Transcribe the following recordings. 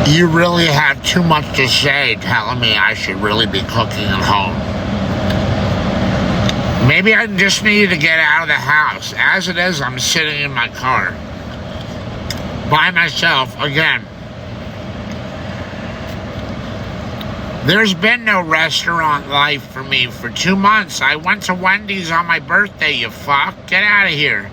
You really have too much to say telling me I should really be cooking at home. Maybe I just need to get out of the house. As it is, I'm sitting in my car. By myself, again. There's been no restaurant life for me for 2 months. I went to Wendy's on my birthday, you fuck. Get out of here.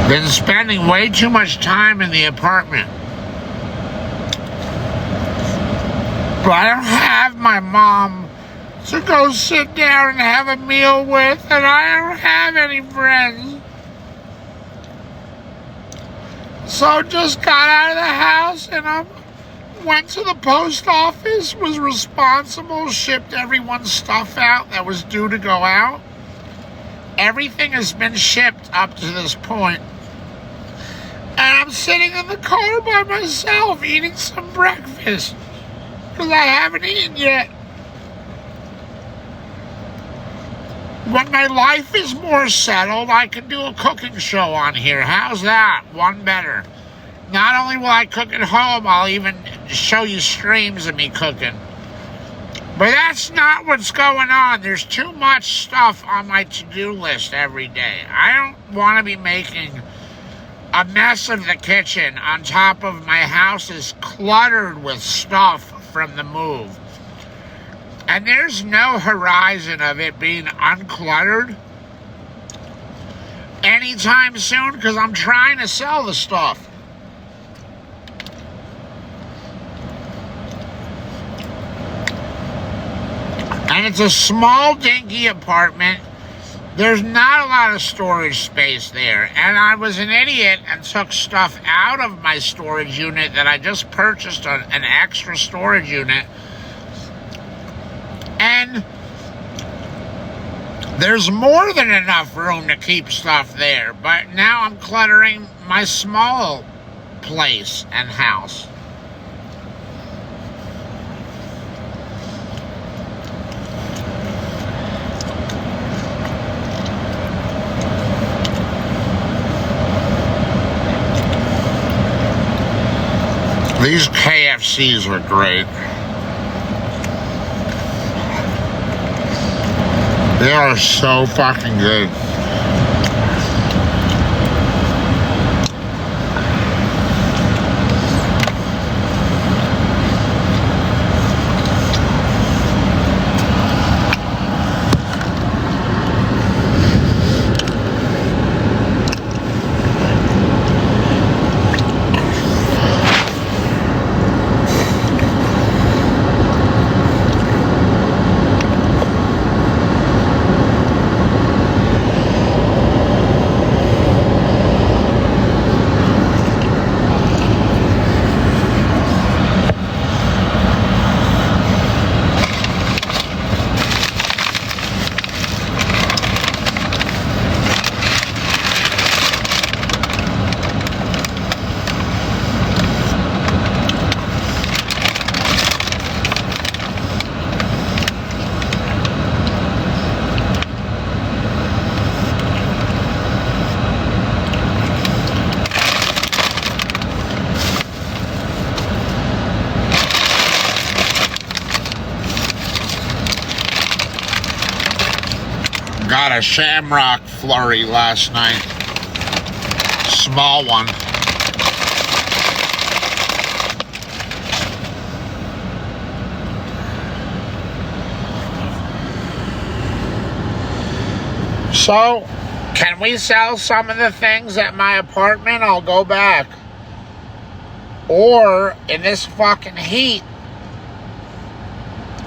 Been spending way too much time in the apartment. But I don't have my mom to go sit down and have a meal with, and I don't have any friends. So just got out of the house and I went to the post office, was responsible, shipped everyone's stuff out that was due to go out. Everything has been shipped up to this point. And I'm sitting in the car by myself eating some breakfast because I haven't eaten yet. When my life is more settled, I can do a cooking show on here. How's that? One better. Not only will I cook at home, I'll even show you streams of me cooking. But that's not what's going on. There's too much stuff on my to-do list every day. I don't want to be making a mess of the kitchen on top of my house is cluttered with stuff from the move. And there's no horizon of it being uncluttered anytime soon because I'm trying to sell the stuff. And it's a small, dinky apartment. There's not a lot of storage space there. And I was an idiot and took stuff out of my storage unit that I just purchased, an extra storage unit. And there's more than enough room to keep stuff there. But now I'm cluttering my small place and house. These KFCs are great. They are so fucking good. Got a shamrock flurry last night. Small one. So, can we sell some of the things at my apartment? I'll go back. Or, in this fucking heat,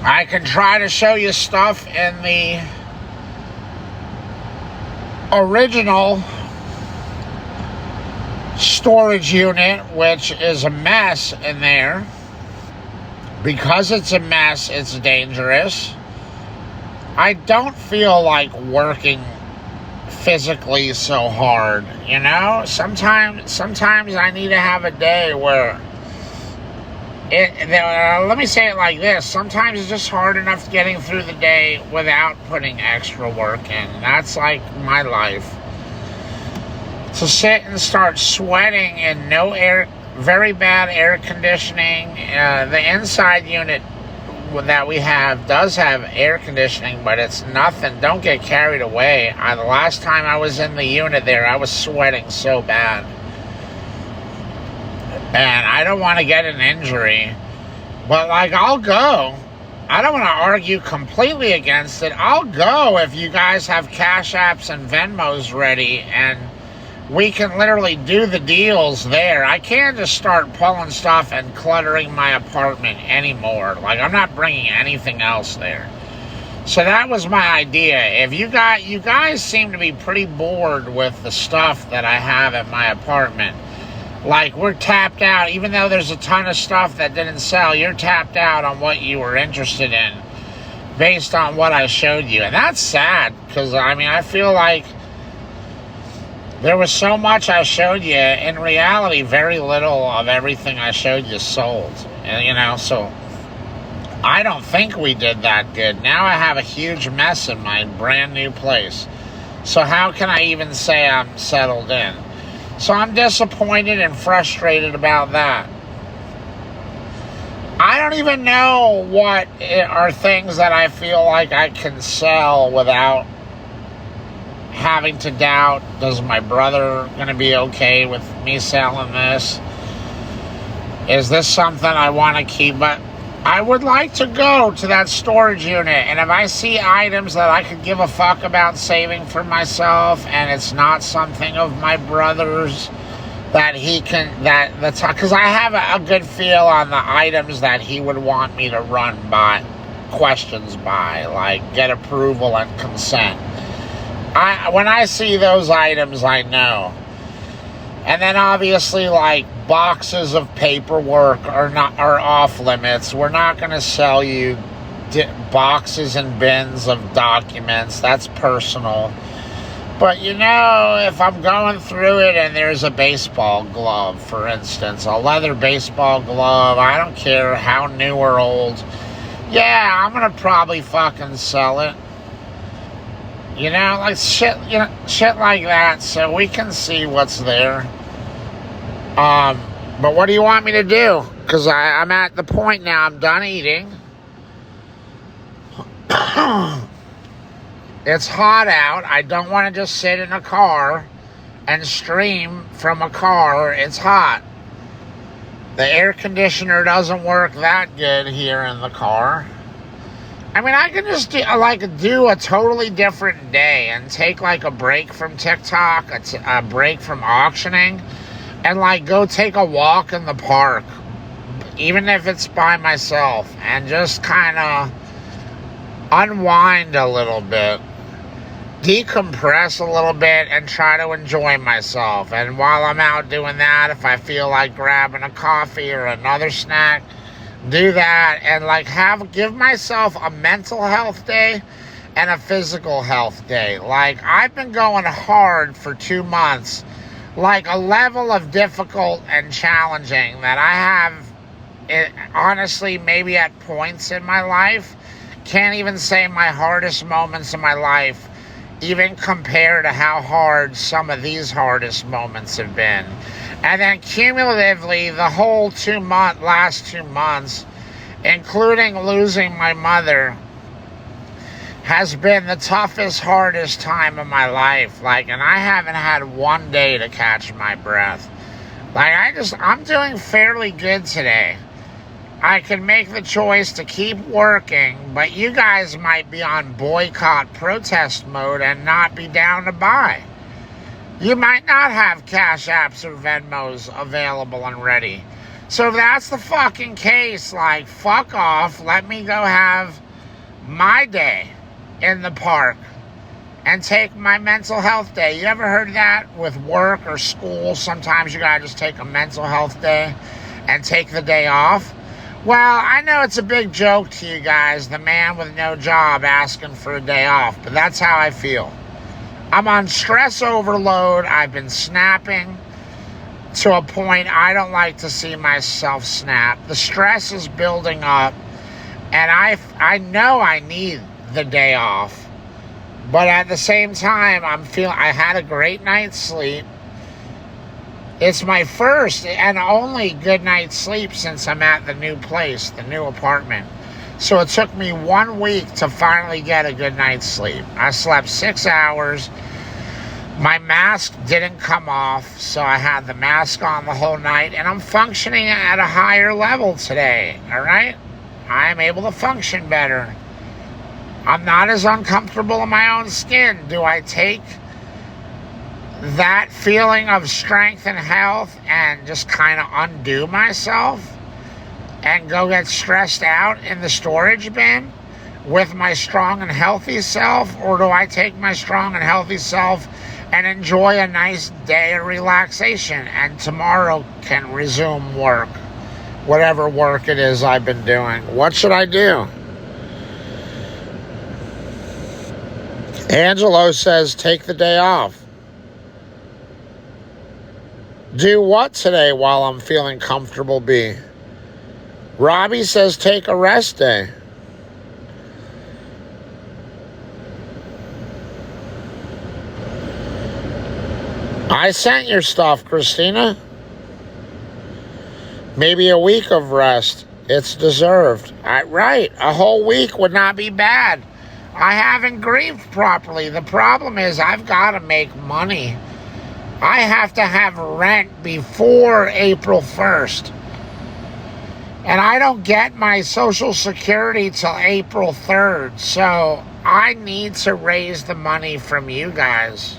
I can try to show you stuff in the original storage unit, which is a mess in there. Because it's a mess, it's dangerous. I don't feel like working physically so hard, you know? Sometimes I need to have a day where let me say it like this. Sometimes it's just hard enough getting through the day without putting extra work in. That's like my life. To sit and start sweating in no air, very bad air conditioning. The inside unit that we have does have air conditioning, but it's nothing. Don't get carried away. The last time I was in the unit there, I was sweating so bad. And I don't want to get an injury. But, like, I'll go. I don't want to argue completely against it. I'll go if you guys have Cash Apps and Venmos ready, and we can literally do the deals there. I can't just start pulling stuff and cluttering my apartment anymore. Like, I'm not bringing anything else there. So that was my idea. If you guys seem to be pretty bored with the stuff that I have at my apartment. Like, we're tapped out. Even though there's a ton of stuff that didn't sell, you're tapped out on what you were interested in based on what I showed you. And that's sad, because, I mean, I feel like there was so much I showed you. In reality, very little of everything I showed you sold. And, you know, so I don't think we did that good. Now I have a huge mess in my brand new place. So how can I even say I'm settled in? So I'm disappointed and frustrated about that. I don't even know what are things that I feel like I can sell without having to doubt, is my brother going to be okay with me selling this? Is this something I want to keep? But I would like to go to that storage unit, and if I see items that I could give a fuck about saving for myself, and it's not something of my brother's that he can, because I have a good feel on the items that he would want me to run by, questions by, like get approval and consent. When I see those items, I know. And then obviously, like, boxes of paperwork are off limits. We're not going to sell you boxes and bins of documents. That's personal. But, you know, if I'm going through it and there's a baseball glove, for instance, a leather baseball glove, I don't care how new or old, yeah, I'm going to probably fucking sell it. You know, like shit like that, so we can see what's there. But what do you want me to do? Because I'm at the point now, I'm done eating. It's hot out. I don't want to just sit in a car and stream from a car. It's hot. The air conditioner doesn't work that good here in the car. I mean, I can just do a totally different day and take like a break from TikTok, a break from auctioning, and like go take a walk in the park, even if it's by myself, and just kind of unwind a little bit, decompress a little bit, and try to enjoy myself. And while I'm out doing that, if I feel like grabbing a coffee or another snack, do that, and like give myself a mental health day and a physical health day. Like, I've been going hard for 2 months, like a level of difficult and challenging that I have, honestly, maybe at points in my life, can't even say my hardest moments in my life even compare to how hard some of these hardest moments have been. And then cumulatively, the whole last 2 months, including losing my mother, has been the toughest, hardest time of my life. Like, and I haven't had one day to catch my breath. Like, I'm doing fairly good today. I can make the choice to keep working, but you guys might be on boycott protest mode and not be down to buy. You might not have Cash Apps or Venmos available and ready. So if that's the fucking case, like, fuck off. Let me go have my day in the park and take my mental health day. You ever heard that with work or school? Sometimes you gotta just take a mental health day and take the day off. Well, I know it's a big joke to you guys, the man with no job asking for a day off, but that's how I feel. I'm on stress overload. I've been snapping to a point I don't like to see myself snap. The stress is building up, and I know I need the day off. But at the same time, I had a great night's sleep. It's my first and only good night's sleep since I'm at the new place, the new apartment. So it took me 1 week to finally get a good night's sleep. I slept 6 hours. My mask didn't come off, so I had the mask on the whole night, and I'm functioning at a higher level today, all right? I am able to function better. I'm not as uncomfortable in my own skin. Do I take that feeling of strength and health and just kind of undo myself and go get stressed out in the storage bin with my strong and healthy self? Or do I take my strong and healthy self and enjoy a nice day of relaxation and tomorrow can resume work, whatever work it is I've been doing? What should I do? Angelo says take the day off. Do what today while I'm feeling comfortable, B? Robbie says take a rest day. I sent your stuff, Christina. Maybe a week of rest. It's deserved. Right, a whole week would not be bad. I haven't grieved properly. The problem is I've got to make money. I have to have rent before April 1st. And I don't get my Social Security till April 3rd. So I need to raise the money from you guys.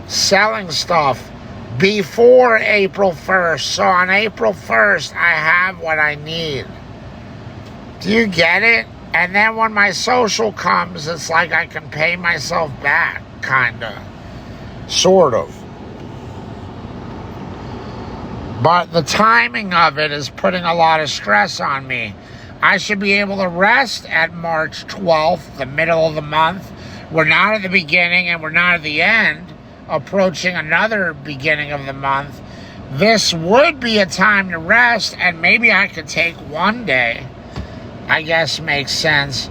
Selling stuff before April 1st. So on April 1st, I have what I need. Do you get it? And then when my social comes, it's like I can pay myself back, kinda. Sort of. But the timing of it is putting a lot of stress on me. I should be able to rest at March 12th, the middle of the month. We're not at the beginning and we're not at the end, approaching another beginning of the month. This would be a time to rest, and maybe I could take 1 day. I guess makes sense.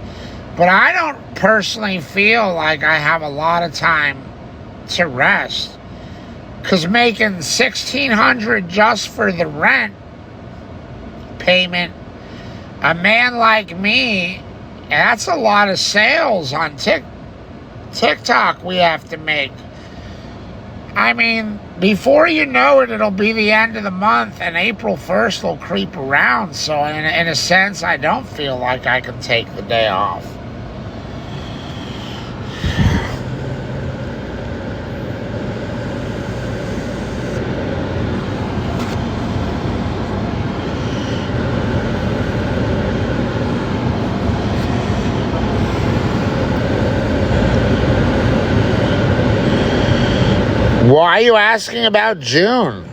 But I don't personally feel like I have a lot of time to rest. Because making $1,600 just for the rent payment, a man like me, that's a lot of sales on TikTok we have to make. I mean, before you know it, it'll be the end of the month and April 1st will creep around. So in a sense, I don't feel like I can take the day off. Why are you asking about June?